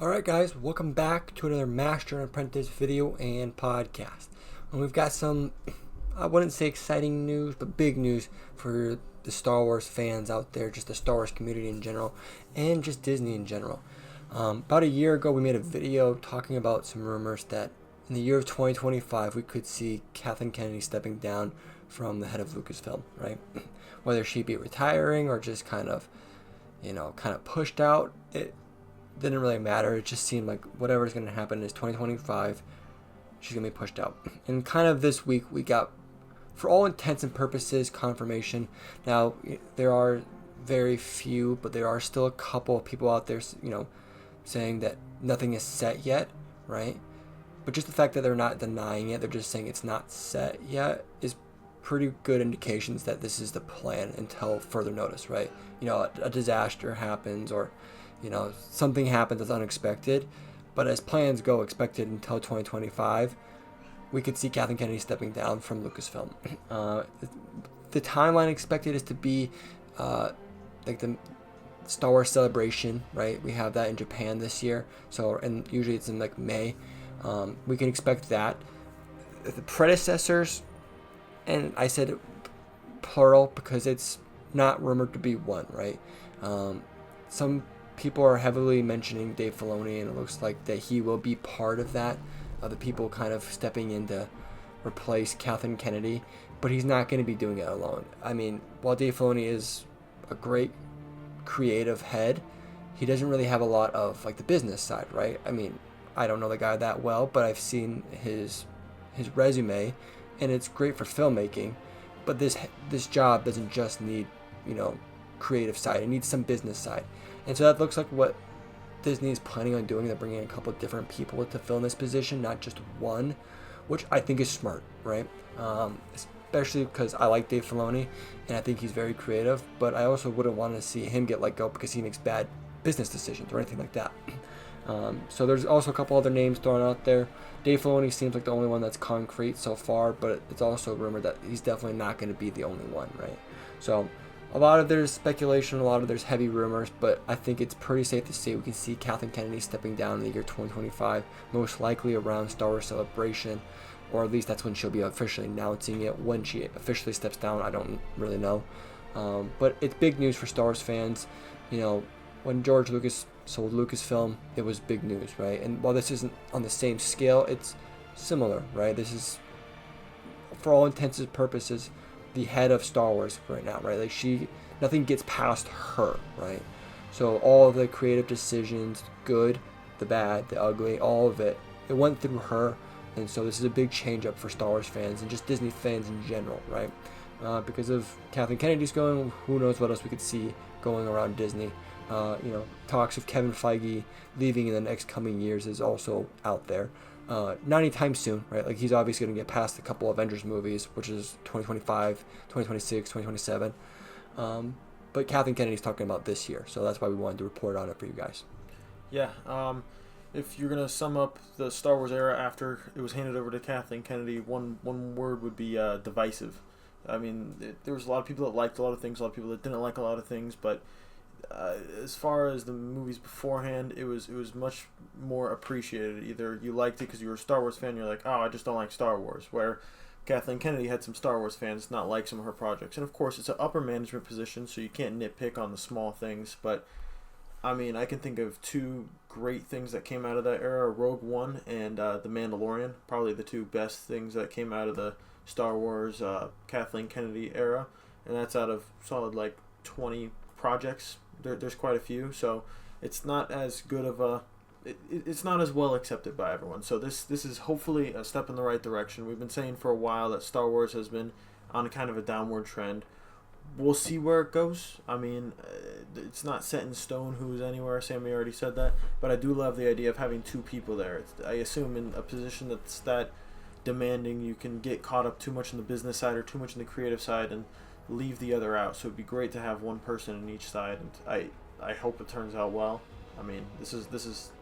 Alright guys, welcome back to another Master and Apprentice video and podcast. And we've got some, I wouldn't say exciting news, but big news for the Star Wars fans out there, just the Star Wars community in general, and just Disney in general. About a year ago we made a video talking about some rumors that in the year of 2025 we could see Kathleen Kennedy stepping down from the head of Lucasfilm, right? Whether she be retiring or just kind of pushed out, it didn't really matter. It just seemed like whatever's going to happen is 2025, she's going to be pushed out. And kind of this week we got, for all intents and purposes, confirmation. Now, there are very few, but there are still a couple of people out there, saying that nothing is set yet, right? But just the fact that they're not denying it, they're just saying it's not set yet, is pretty good indications that this is the plan until further notice, right? A disaster happens or something happens that's unexpected, but as plans go, expected until 2025, we could see Kathleen Kennedy stepping down from Lucasfilm. The timeline expected is to be like the Star Wars Celebration, right? We have that in Japan this year, and usually it's in like May. We can expect that. The predecessors, and I said plural because it's not rumored to be one, right? Some people are heavily mentioning Dave Filoni, and it looks like that he will be part of that, the people kind of stepping in to replace Kathleen Kennedy, but he's not going to be doing it alone. I mean, while Dave Filoni is a great creative head, he doesn't really have a lot of like the business side, right? I mean, I don't know the guy that well, but I've seen his resume, and it's great for filmmaking, but this job doesn't just need creative side. It needs some business side. And so that looks like what Disney is planning on doing. They're bringing a couple of different people to fill in this position, not just one, which I think is smart, right? Especially because I like Dave Filoni, and I think he's very creative, but I also wouldn't want to see him get let go because he makes bad business decisions or anything like that. So there's also a couple other names thrown out there. Dave Filoni seems like the only one that's concrete so far, but it's also rumored that he's definitely not going to be the only one, right? So a lot of there's speculation, a lot of there's heavy rumors, but I think it's pretty safe to say we can see Kathleen Kennedy stepping down in the year 2025, most likely around Star Wars Celebration, or at least that's when she'll be officially announcing it. When she officially steps down, I don't really know. But it's big news for Star Wars fans. When George Lucas sold Lucasfilm, it was big news, right? And while this isn't on the same scale, it's similar, right? This is, for all intents and purposes, the head of Star Wars right now, right? Like nothing gets past her, right? So all of the creative decisions, good, the bad, the ugly, all of it went through her. And so this is a big change up for Star Wars fans and just Disney fans in general, right? Because of Kathleen Kennedy's going, who knows what else we could see going around Disney. Talks of Kevin Feige leaving in the next coming years is also out there. Not anytime soon, right? Like, he's obviously going to get past a couple Avengers movies, which is 2025, 2026, 2027. But Kathleen Kennedy's talking about this year, so that's why we wanted to report on it for you guys. Yeah, if you're going to sum up the Star Wars era after it was handed over to Kathleen Kennedy, one word would be divisive. I mean, there was a lot of people that liked a lot of things, a lot of people that didn't like a lot of things, but as far as the movies beforehand, it was much more appreciated. Either you liked it because you were a Star Wars fan, you're like, oh, I just don't like Star Wars. Where Kathleen Kennedy had some Star Wars fans not like some of her projects. And of course, it's an upper management position, so you can't nitpick on the small things. But, I mean, I can think of two great things that came out of that era, Rogue One and The Mandalorian. Probably the two best things that came out of the Star Wars Kathleen Kennedy era. And that's out of solid, 20 projects. There's quite a few, so it's not as good of a... It's not as well accepted by everyone. So this is hopefully a step in the right direction. We've been saying for a while that Star Wars has been on kind of a downward trend. We'll see where it goes. I mean, it's not set in stone who's anywhere. Sammy already said that. But I do love the idea of having two people there. I assume in a position that's that demanding, you can get caught up too much in the business side or too much in the creative side and leave the other out. So it'd be great to have one person in each side, and I hope it turns out well. I mean, this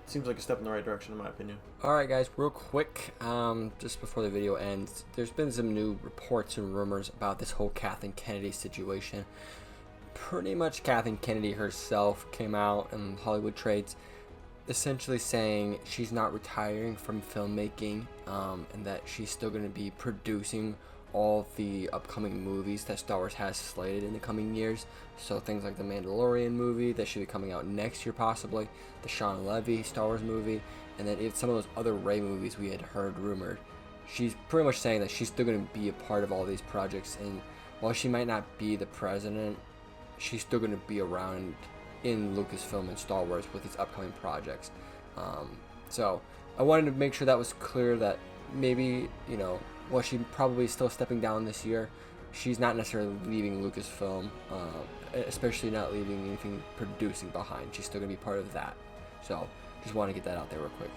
seems like a step in the right direction in my opinion. Alright guys, real quick, just before the video ends, there's been some new reports and rumors about this whole Kathleen Kennedy situation. Pretty much Kathleen Kennedy herself came out in Hollywood Trades essentially saying she's not retiring from filmmaking, and that she's still going to be producing all the upcoming movies that Star Wars has slated in the coming years. So things like the Mandalorian movie that should be coming out next year, possibly the Sean Levy Star Wars movie, and then some of those other Rey movies we had heard rumored. She's pretty much saying that she's still going to be a part of all these projects, and while she might not be the president, she's still going to be around in Lucasfilm and Star Wars with these upcoming projects. So I wanted to make sure that was clear, that maybe, while she's probably still stepping down this year, she's not necessarily leaving Lucasfilm, especially not leaving anything producing behind. She's still going to be part of that. So just want to get that out there real quick.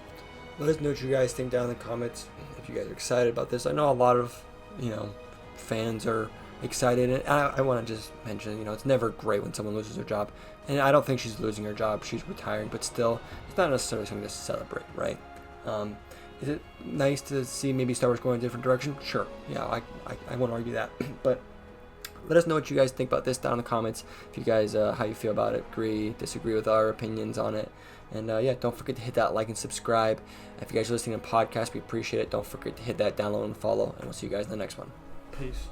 Let us know what you guys think down in the comments, if you guys are excited about this. I know a lot of, fans are excited, and I want to just mention, it's never great when someone loses their job, and I don't think she's losing her job, she's retiring, but still, it's not necessarily something to celebrate, right? Is it nice to see maybe Star Wars going in a different direction? Sure, yeah, I won't argue that, but let us know what you guys think about this down in the comments, if you guys, how you feel about it, agree, disagree with our opinions on it, and don't forget to hit that like and subscribe. If you guys are listening to podcasts, we appreciate it. Don't forget to hit that download and follow, and we'll see you guys in the next one. Peace.